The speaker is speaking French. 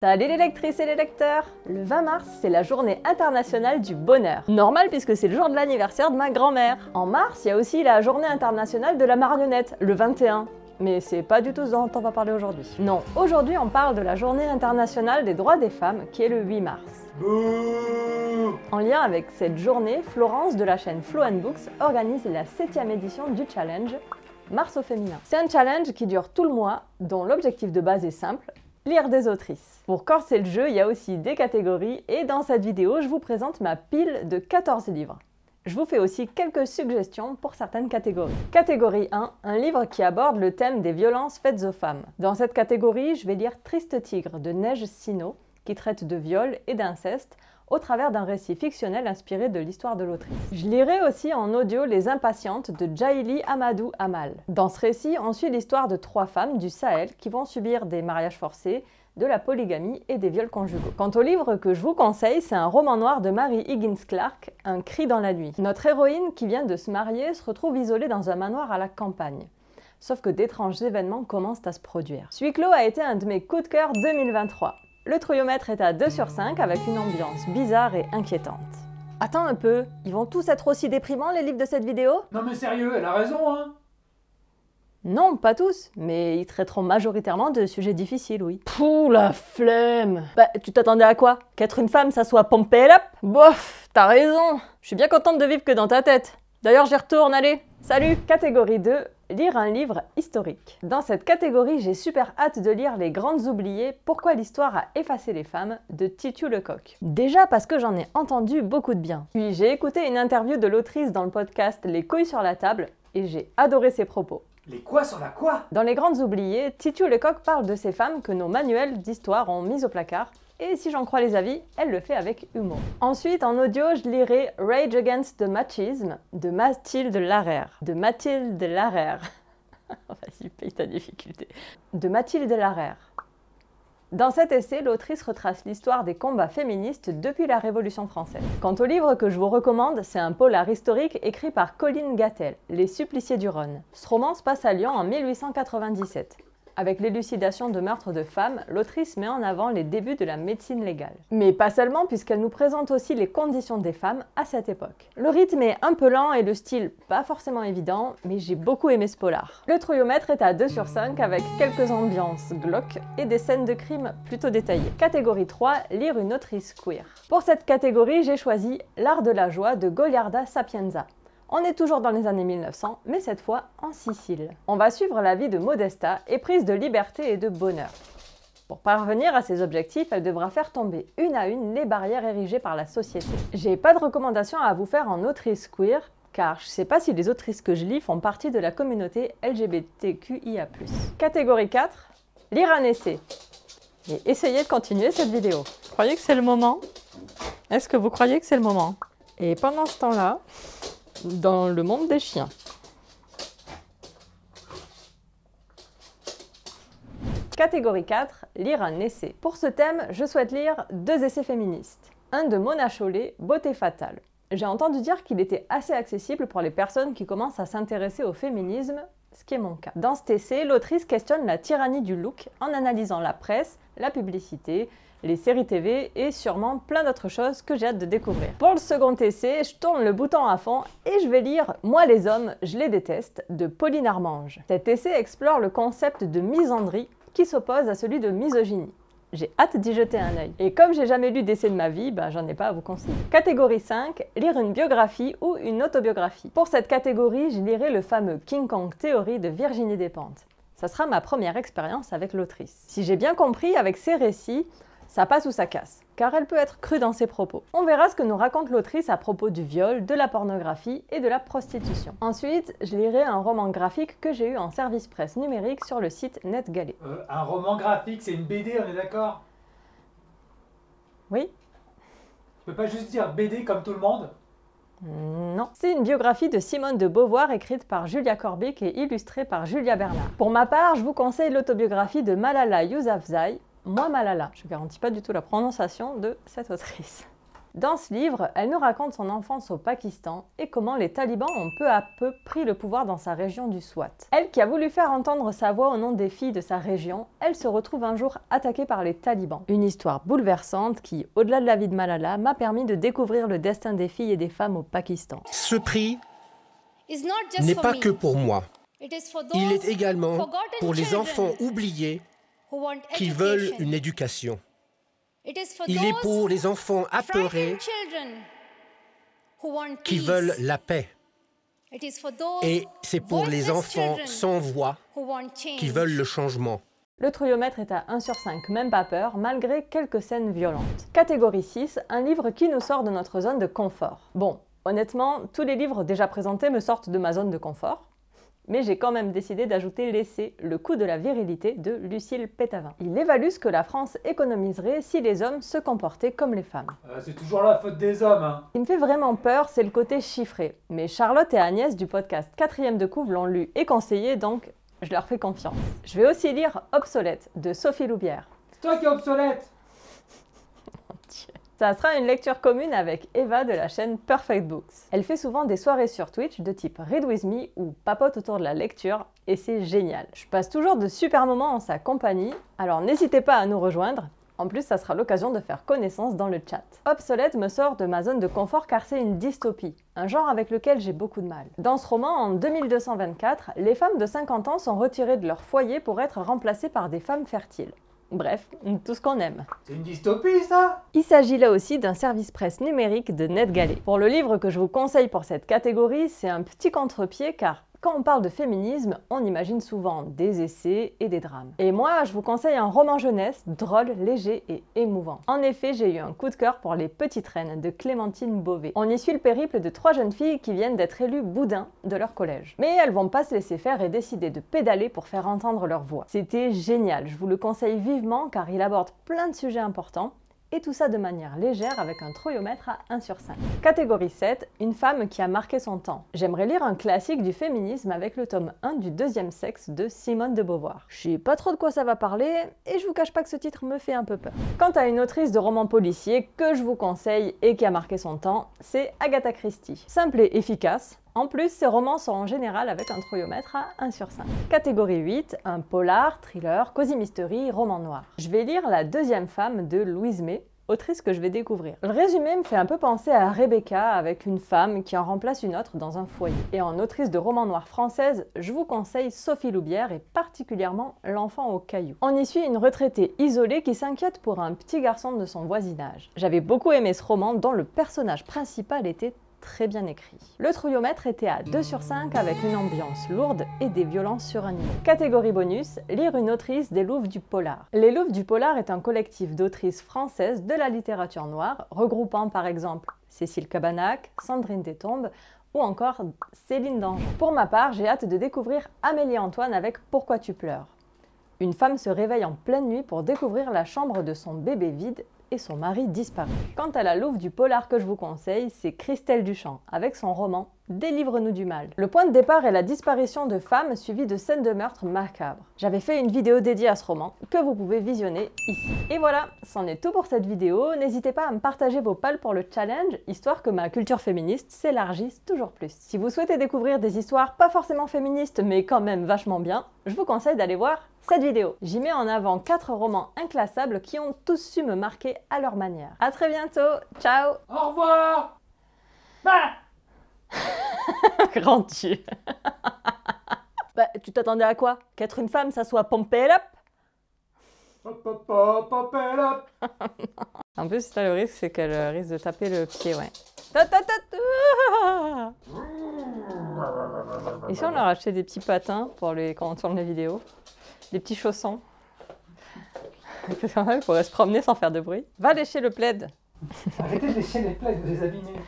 Salut les lectrices et les lecteurs! Le 20 mars, c'est la journée internationale du bonheur. Normal puisque c'est le jour de l'anniversaire de ma grand-mère. En mars, il y a aussi la journée internationale de la marionnette, le 21. Mais c'est pas du tout ce dont on va parler aujourd'hui. Non, aujourd'hui on parle de la journée internationale des droits des femmes qui est le 8 mars. En lien avec cette journée, Florence de la chaîne Flow & Books organise la 7e édition du challenge Mars au féminin. C'est un challenge qui dure tout le mois, dont l'objectif de base est simple, lire des autrices. Pour corser le jeu, il y a aussi des catégories et dans cette vidéo, je vous présente ma pile de 14 livres. Je vous fais aussi quelques suggestions pour certaines catégories. Catégorie 1, un livre qui aborde le thème des violences faites aux femmes. Dans cette catégorie, je vais lire Triste Tigre de Neige Sino, qui traite de viol et d'inceste au travers d'un récit fictionnel inspiré de l'histoire de l'autrice. Je lirai aussi en audio Les Impatientes de Djaïli Amadou Amal. Dans ce récit, on suit l'histoire de 3 femmes du Sahel qui vont subir des mariages forcés, de la polygamie et des viols conjugaux. Quant au livre que je vous conseille, c'est un roman noir de Mary Higgins Clark, Un cri dans la nuit. Notre héroïne qui vient de se marier se retrouve isolée dans un manoir à la campagne. Sauf que d'étranges événements commencent à se produire. Ce huis clos a été un de mes coups de cœur 2023. Le trouillomètre est à 2 sur 5 avec une ambiance bizarre et inquiétante. Attends un peu, ils vont tous être aussi déprimants les livres de cette vidéo? Non mais sérieux, elle a raison hein. Non, pas tous, mais ils traiteront majoritairement de sujets difficiles, oui. Pouh, la flemme! Bah, tu t'attendais à quoi? Qu'être une femme, ça soit pump it up? Bof, t'as raison! Je suis bien contente de vivre que dans ta tête. D'ailleurs, j'y retourne, allez! Salut! Catégorie 2, lire un livre historique. Dans cette catégorie, j'ai super hâte de lire Les Grandes Oubliées, Pourquoi l'histoire a effacé les femmes, de Titu Lecoq. Déjà parce que j'en ai entendu beaucoup de bien. Puis j'ai écouté une interview de l'autrice dans le podcast Les couilles sur la table, et j'ai adoré ses propos. Les quoi sur la quoi? Dans Les Grandes Oubliées, Titu Lecoq parle de ces femmes que nos manuels d'histoire ont mises au placard, et si j'en crois les avis, elle le fait avec humour. Ensuite, en audio, je lirai Rage Against the Machism de Mathilde Larère. Vas-y, paye ta difficulté. De Mathilde Larère. Dans cet essai, l'autrice retrace l'histoire des combats féministes depuis la Révolution française. Quant au livre que je vous recommande, c'est un polar historique écrit par Colline Gattel, Les Suppliciés du Rhône. Ce roman se passe à Lyon en 1897. Avec l'élucidation de meurtres de femmes, l'autrice met en avant les débuts de la médecine légale. Mais pas seulement, puisqu'elle nous présente aussi les conditions des femmes à cette époque. Le rythme est un peu lent et le style pas forcément évident, mais j'ai beaucoup aimé ce polar. Le trouillomètre est à 2 sur 5 avec quelques ambiances glauques et des scènes de crime plutôt détaillées. Catégorie 3, lire une autrice queer. Pour cette catégorie, j'ai choisi L'Art de la joie de Goliarda Sapienza. On est toujours dans les années 1900, mais cette fois en Sicile. On va suivre la vie de Modesta, éprise de liberté et de bonheur. Pour parvenir à ses objectifs, elle devra faire tomber une à une les barrières érigées par la société. J'ai pas de recommandations à vous faire en autrice queer, car je sais pas si les autrices que je lis font partie de la communauté LGBTQIA+. Catégorie 4, lire un essai. Et essayez de continuer cette vidéo. Vous croyez que c'est le moment? Est-ce que vous croyez que c'est le moment? Et pendant ce temps-là, dans le monde des chiens. Catégorie 4, lire un essai. Pour ce thème, je souhaite lire 2 essais féministes. Un de Mona Chollet, Beauté fatale. J'ai entendu dire qu'il était assez accessible pour les personnes qui commencent à s'intéresser au féminisme, ce qui est mon cas. Dans cet essai, l'autrice questionne la tyrannie du look en analysant la presse, la publicité, les séries TV et sûrement plein d'autres choses que j'ai hâte de découvrir. Pour le second essai, je tourne le bouton à fond et je vais lire Moi les hommes, je les déteste de Pauline Armange. Cet essai explore le concept de misandrie qui s'oppose à celui de misogynie. J'ai hâte d'y jeter un œil. Et comme j'ai jamais lu d'essai de ma vie, j'en ai pas à vous conseiller. Catégorie 5, lire une biographie ou une autobiographie. Pour cette catégorie, je lirai le fameux King Kong Theory de Virginie Despentes. Ça sera ma première expérience avec l'autrice. Si j'ai bien compris, avec ses récits, ça passe ou ça casse, car elle peut être crue dans ses propos. On verra ce que nous raconte l'autrice à propos du viol, de la pornographie et de la prostitution. Ensuite, je lirai un roman graphique que j'ai eu en service presse numérique sur le site NetGalley. Un roman graphique, c'est une BD, on est d'accord? Oui? Tu peux pas juste dire BD comme tout le monde? Non. C'est une biographie de Simone de Beauvoir écrite par Julia Corbic et illustrée par Julia Bernard. Pour ma part, je vous conseille l'autobiographie de Malala Yousafzai, Moi Malala. Je ne garantis pas du tout la prononciation de cette autrice. Dans ce livre, elle nous raconte son enfance au Pakistan et comment les talibans ont peu à peu pris le pouvoir dans sa région du Swat. Elle qui a voulu faire entendre sa voix au nom des filles de sa région, elle se retrouve un jour attaquée par les talibans. Une histoire bouleversante qui, au-delà de la vie de Malala, m'a permis de découvrir le destin des filles et des femmes au Pakistan. Ce prix n'est pas que pour moi. Il est également pour les enfants oubliés qui veulent une éducation. Il est pour les enfants apeurés qui veulent la paix. Et c'est pour les enfants sans voix qui veulent le changement. Le trouillomètre est à 1 sur 5, même pas peur, malgré quelques scènes violentes. Catégorie 6, un livre qui nous sort de notre zone de confort. Bon, honnêtement, tous les livres déjà présentés me sortent de ma zone de confort. Mais j'ai quand même décidé d'ajouter l'essai « Le coût de la virilité » de Lucille Pétavin. Il évalue ce que la France économiserait si les hommes se comportaient comme les femmes. C'est toujours la faute des hommes, hein. Ce qui me fait vraiment peur, c'est le côté chiffré. Mais Charlotte et Agnès du podcast 4e de Couve l'ont lu et conseillé, donc je leur fais confiance. Je vais aussi lire Obsolète de Sophie Loubière. C'est toi qui es obsolète. Mon Dieu. Ça sera une lecture commune avec Eva de la chaîne Perfect Books. Elle fait souvent des soirées sur Twitch de type Read With Me ou papote autour de la lecture et c'est génial. Je passe toujours de super moments en sa compagnie, alors n'hésitez pas à nous rejoindre. En plus, ça sera l'occasion de faire connaissance dans le chat. Obsolète me sort de ma zone de confort car c'est une dystopie, un genre avec lequel j'ai beaucoup de mal. Dans ce roman, en 2224, les femmes de 50 ans sont retirées de leur foyer pour être remplacées par des femmes fertiles. Bref, tout ce qu'on aime. C'est une dystopie, ça? Il s'agit là aussi d'un service presse numérique de NetGalley. Pour le livre que je vous conseille pour cette catégorie, c'est un petit contre-pied car quand on parle de féminisme, on imagine souvent des essais et des drames. Et moi, je vous conseille un roman jeunesse, drôle, léger et émouvant. En effet, j'ai eu un coup de cœur pour Les Petites Reines de Clémentine Beauvais. On y suit le périple de 3 jeunes filles qui viennent d'être élues boudins de leur collège. Mais elles vont pas se laisser faire et décider de pédaler pour faire entendre leur voix. C'était génial, je vous le conseille vivement car il aborde plein de sujets importants. Et tout ça de manière légère avec un trouillomètre à 1 sur 5. Catégorie 7, une femme qui a marqué son temps. J'aimerais lire un classique du féminisme avec le tome 1 du Deuxième sexe de Simone de Beauvoir. Je sais pas trop de quoi ça va parler et je vous cache pas que ce titre me fait un peu peur. Quant à une autrice de romans policiers que je vous conseille et qui a marqué son temps, c'est Agatha Christie. Simple et efficace. En plus, ces romans sont en général avec un trouillomètre à 1 sur 5. Catégorie 8, un polar, thriller, cosy mystery, roman noir. Je vais lire La deuxième femme de Louise May, autrice que je vais découvrir. Le résumé me fait un peu penser à Rebecca avec une femme qui en remplace une autre dans un foyer. Et en autrice de roman noir française, je vous conseille Sophie Loubière et particulièrement L'enfant au caillou. On y suit une retraitée isolée qui s'inquiète pour un petit garçon de son voisinage. J'avais beaucoup aimé ce roman dont le personnage principal était très bien écrit. Le trouillomètre était à 2 sur 5 avec une ambiance lourde et des violences sur un niveau. Catégorie bonus, lire une autrice des Louves du Polar. Les Louves du Polar est un collectif d'autrices françaises de la littérature noire, regroupant par exemple Cécile Cabanach, Sandrine Détombe ou encore Céline Dangean. Pour ma part, j'ai hâte de découvrir Amélie Antoine avec Pourquoi tu pleures. Une femme se réveille en pleine nuit pour découvrir la chambre de son bébé vide et son mari disparu. Quant à la louve du polar que je vous conseille, c'est Christelle Duchamp, avec son roman Délivre-nous du mal. Le point de départ est la disparition de femmes suivie de scènes de meurtre macabres. J'avais fait une vidéo dédiée à ce roman, que vous pouvez visionner ici. Et voilà, c'en est tout pour cette vidéo. N'hésitez pas à me partager vos pales pour le challenge, histoire que ma culture féministe s'élargisse toujours plus. Si vous souhaitez découvrir des histoires pas forcément féministes, mais quand même vachement bien, je vous conseille d'aller voir cette vidéo. J'y mets en avant 4 romans inclassables qui ont tous su me marquer à leur manière. A très bientôt, ciao. Au revoir. Bah Grand Dieu. Bah, tu t'attendais à quoi? Qu'être une femme, ça soit pompé up? Hop hop hop hop hop. En plus, là, le risque, c'est qu'elle risque de taper le pied, ouais. Et si on leur achetait des petits patins pour quand on tourne les vidéos? Des petits chaussons? Elle pourrait se promener sans faire de bruit. Va lécher le plaid. Arrêtez de lécher les plaies, de les abîmer.